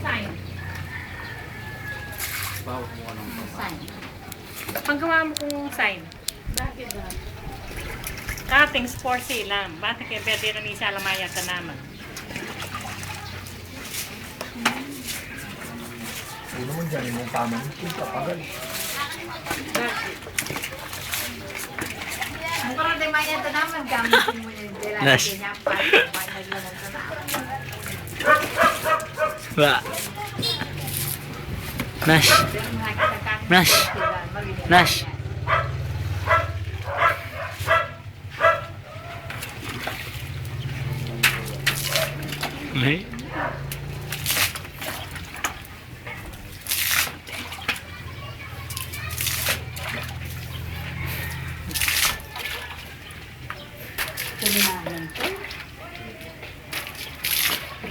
Sign. Bawat mo anong Sign. Paggawa mo kung sign. Bakit ba? Cuttings for sale. Bakit kaya pwede rin isa lamaya ka naman? Uno mo dyan, yung tamang pagal. Ang parang di maya ito naman, gamitin mo yung dila. Nas. Niya pa, maya yun ito naman. Ba. Nash. Nas. Nash. Ay.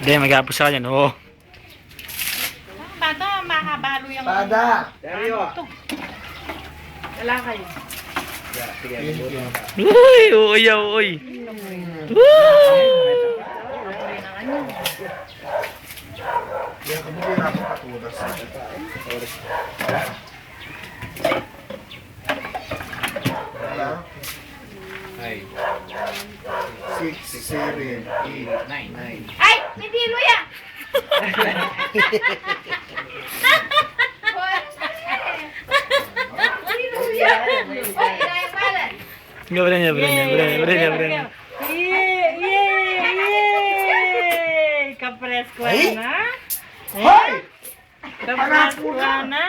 Hindi, mag-apos sa kanya. Oo. Bata, makabalo yung... Pada! Ito. Wala kayo. Uy, uy, uy. Yan, kumuli na ako patulas. Wala. Ay, 6, 7, 8, 9. Ay! Hindi luya! Hindi luya! Oy, inayang balan! Gawin niya, bro. Yay! Kapresko na. Hoy! Kapresko na.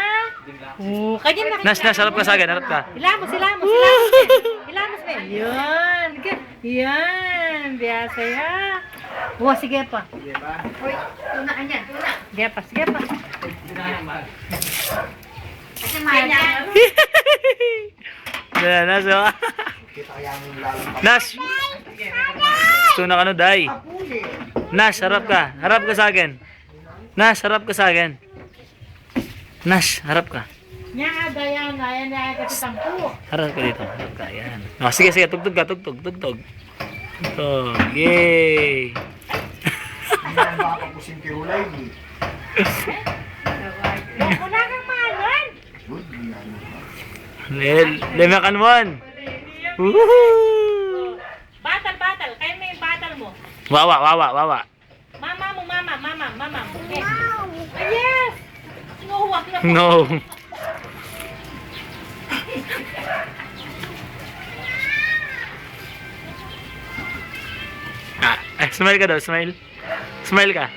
Kanya na. Nas, harap ka sa akin, harap ka. Ilamos. Ilamos ba? Yun. Yan. Biyasa ya. Wah, sige pa. Uy, tunaan yan, tuna. Sige pa. Kasi maya niya. Yan, Nas, oh. Kita kaya yung lalang Nas! Gusto na ka no, Day. kapuli. Nas, harap ka. Harap ka sa akin. Nas, harap ka sa akin. Nas, harap ka. Nya, Diana. Yan na kasi tampo. Harap ka dito. Harap ka. Yan. Oh, sige, tugtog ka. Tugtog. Tugtog. Yay! Hindi na makapapusin kay Hulay. Wala kang malan. Good, yan. Lemakan mo. Woohoo! Batal. Kayo may batal mo. Wawa. Mama mo. Yes. Ah, yes. No, wag na. No. Smile ka daw, smile. Smile ka.